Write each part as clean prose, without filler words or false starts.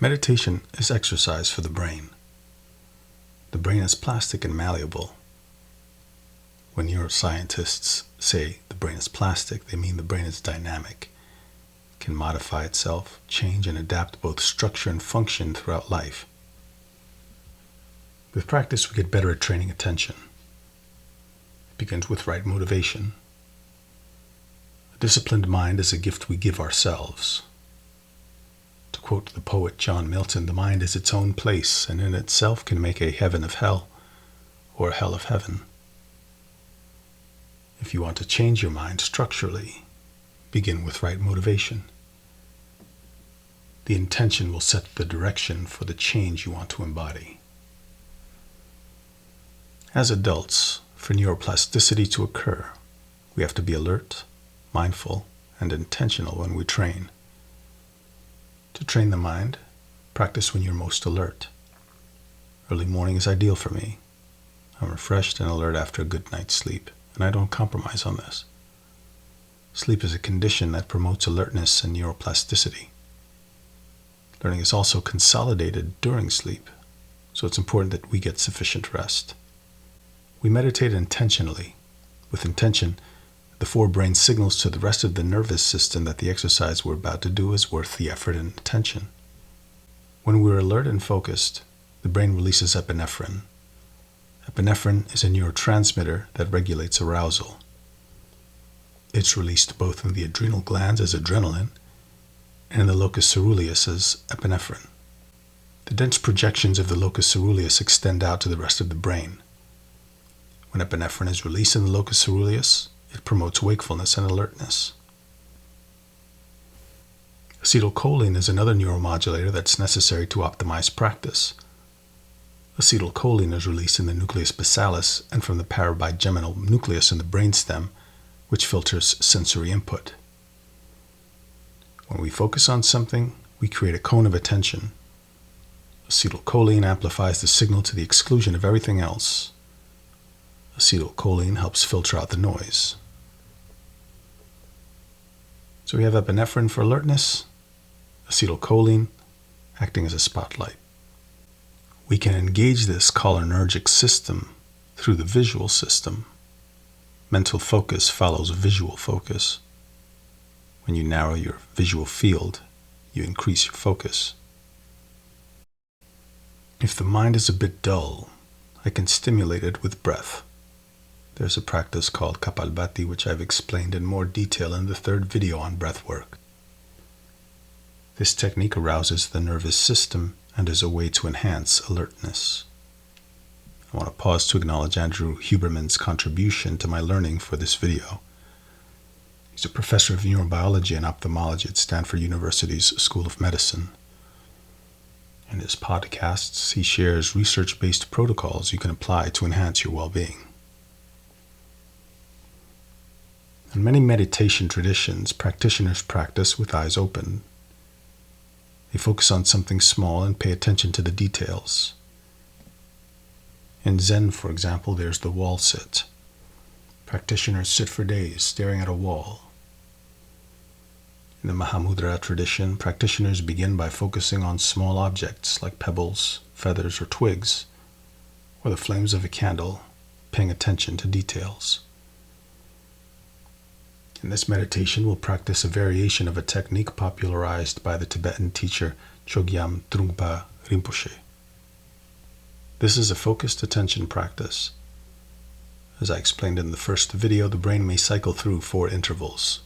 Meditation is exercise for the brain. The brain is plastic and malleable. When neuroscientists say the brain is plastic, they mean the brain is dynamic, can modify itself, change and adapt both structure and function throughout life. With practice, we get better at training attention. It begins with right motivation. A disciplined mind is a gift we give ourselves. To quote the poet John Milton, the mind is its own place and in itself can make a heaven of hell or a hell of heaven. If you want to change your mind structurally, begin with right motivation. The intention will set the direction for the change you want to embody. As adults, for neuroplasticity to occur, we have to be alert, mindful, and intentional when we train. To train the mind, practice when you're most alert. Early morning is ideal for me. I'm refreshed and alert after a good night's sleep, and I don't compromise on this. Sleep is a condition that promotes alertness and neuroplasticity. Learning is also consolidated during sleep, so it's important that we get sufficient rest. We meditate intentionally. With intention, the forebrain signals to the rest of the nervous system that the exercise we're about to do is worth the effort and attention. When we're alert and focused, the brain releases epinephrine. Epinephrine is a neurotransmitter that regulates arousal. It's released both in the adrenal glands as adrenaline and in the locus ceruleus as epinephrine. The dense projections of the locus ceruleus extend out to the rest of the brain. When epinephrine is released in the locus ceruleus, it promotes wakefulness and alertness. Acetylcholine is another neuromodulator that's necessary to optimize practice. Acetylcholine is released in the nucleus basalis and from the parabigeminal nucleus in the brainstem, which filters sensory input. When we focus on something, we create a cone of attention. Acetylcholine amplifies the signal to the exclusion of everything else. Acetylcholine helps filter out the noise. So we have epinephrine for alertness, acetylcholine acting as a spotlight. We can engage this cholinergic system through the visual system. Mental focus follows visual focus. When you narrow your visual field, you increase your focus. If the mind is a bit dull, I can stimulate it with breath. There's a practice called Kapalbhati, which I've explained in more detail in the third video on breath work. This technique arouses the nervous system and is a way to enhance alertness. I want to pause to acknowledge Andrew Huberman's contribution to my learning for this video. He's a professor of neurobiology and ophthalmology at Stanford University's School of Medicine. In his podcasts, he shares research-based protocols you can apply to enhance your well-being. In many meditation traditions, practitioners practice with eyes open. They focus on something small and pay attention to the details. In Zen, for example, there's the wall sit. Practitioners sit for days staring at a wall. In the Mahamudra tradition, practitioners begin by focusing on small objects like pebbles, feathers, or twigs, or the flames of a candle, paying attention to details. In this meditation, we'll practice a variation of a technique popularized by the Tibetan teacher Chogyam Trungpa Rinpoche. This is a focused attention practice. As I explained in the first video, the brain may cycle through 4 intervals.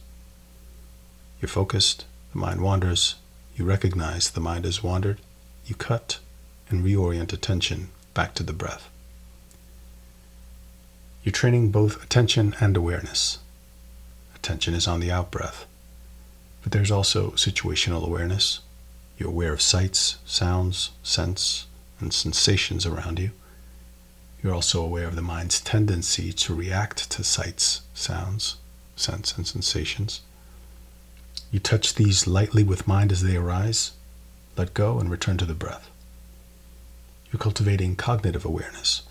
You're focused, the mind wanders, you recognize the mind has wandered, you cut and reorient attention back to the breath. You're training both attention and awareness. Attention is on the out-breath, but there's also situational awareness. You're aware of sights, sounds, scents, and sensations around you. You're also aware of the mind's tendency to react to sights, sounds, scents, and sensations. You touch these lightly with mind as they arise, let go, and return to the breath. You're cultivating cognitive awareness.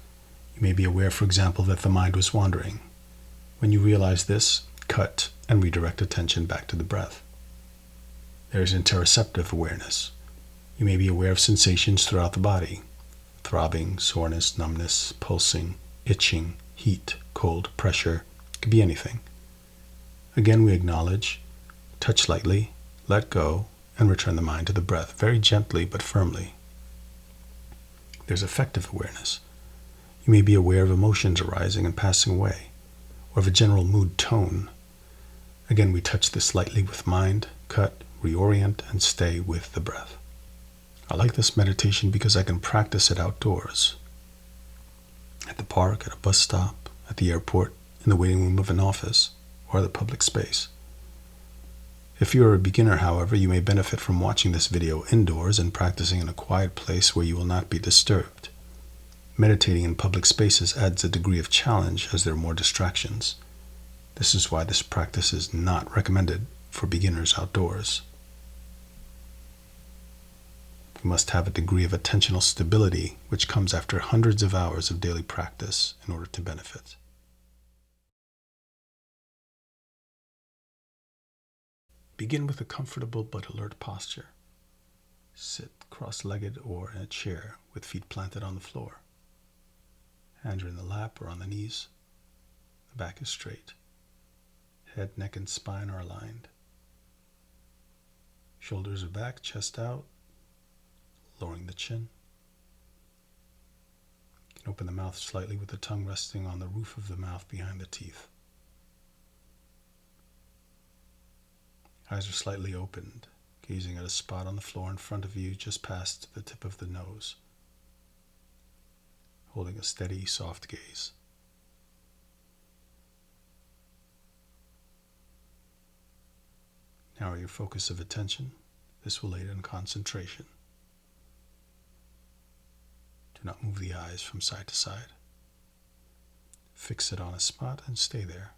You may be aware, for example, that the mind was wandering. When you realize this, cut and redirect attention back to the breath. There is interoceptive awareness. You may be aware of sensations throughout the body: throbbing, soreness, numbness, pulsing, itching, heat, cold, pressure. It could be anything. Again, we acknowledge, touch lightly, let go, and return the mind to the breath, very gently but firmly. There's affective awareness. You may be aware of emotions arising and passing away, or of a general mood tone. Again, we touch this lightly with mind, cut, reorient, and stay with the breath. I like this meditation because I can practice it outdoors. At the park, at a bus stop, at the airport, in the waiting room of an office, or the public space. If you are a beginner, however, you may benefit from watching this video indoors and practicing in a quiet place where you will not be disturbed. Meditating in public spaces adds a degree of challenge as there are more distractions. This is why this practice is not recommended for beginners outdoors. You must have a degree of attentional stability, which comes after hundreds of hours of daily practice in order to benefit. Begin with a comfortable but alert posture. Sit cross-legged or in a chair with feet planted on the floor. Hands are in the lap or on the knees. The back is straight. Head, neck, and spine are aligned. Shoulders are back, chest out, lowering the chin. You can open the mouth slightly with the tongue resting on the roof of the mouth behind the teeth. Eyes are slightly opened, gazing at a spot on the floor in front of you just past the tip of the nose, holding a steady, soft gaze. Narrow your focus of attention. This will aid in concentration. Do not move the eyes from side to side. Fix it on a spot and stay there.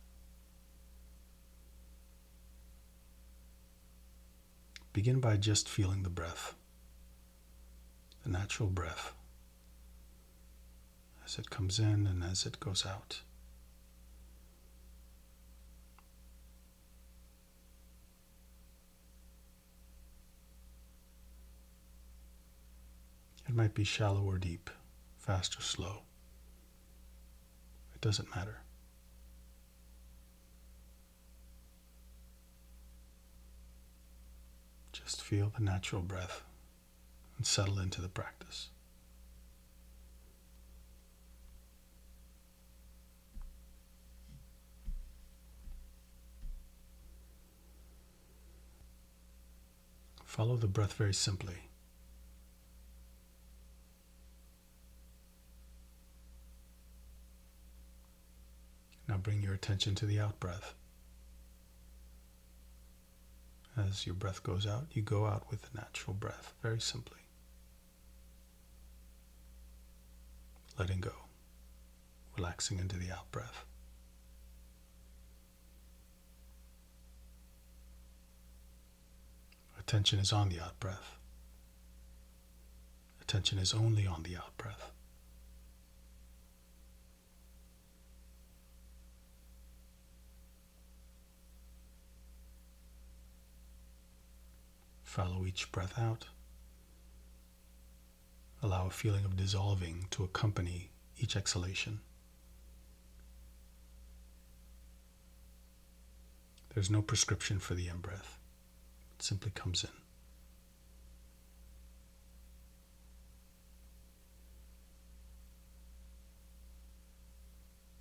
Begin by just feeling the breath, the natural breath, as it comes in and as it goes out. It might be shallow or deep, fast or slow. It doesn't matter. Just feel the natural breath and settle into the practice. Follow the breath very simply. Now bring your attention to the out-breath. As your breath goes out, you go out with the natural breath, very simply. Letting go, relaxing into the out-breath. Attention is on the out-breath. Attention is only on the out-breath. Follow each breath out. Allow a feeling of dissolving to accompany each exhalation. There's no prescription for the in-breath. It simply comes in.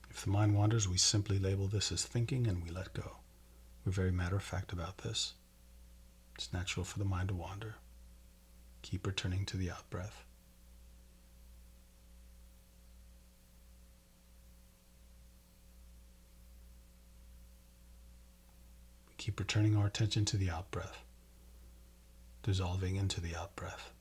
If the mind wanders, we simply label this as thinking and we let go. We're very matter-of-fact about this. It's natural for the mind to wander. Keep returning to the out-breath. We keep returning our attention to the out-breath, dissolving into the out-breath.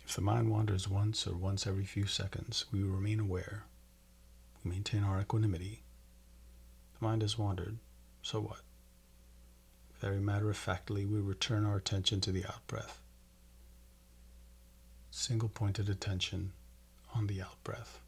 If the mind wanders once or once every few seconds, we remain aware. We maintain our equanimity. The mind has wandered, so what? Very matter-of-factly, we return our attention to the out-breath. Single-pointed attention on the out-breath.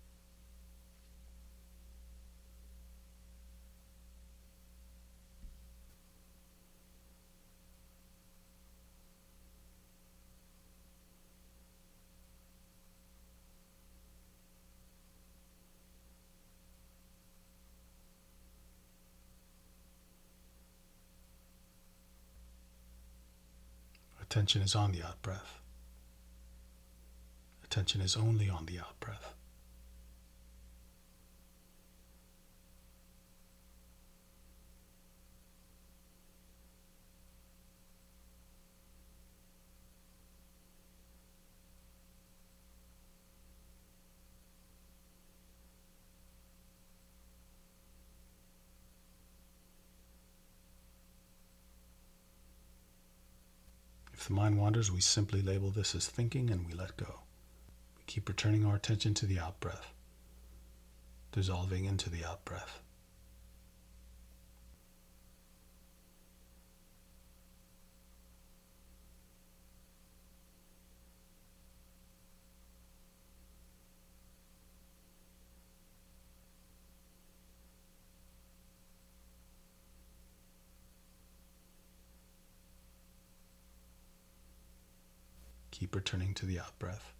Attention is on the out-breath. Attention is only on the out-breath. If the mind wanders, we simply label this as thinking and we let go. We keep returning our attention to the out-breath, dissolving into the out-breath. Keep returning to the out-breath.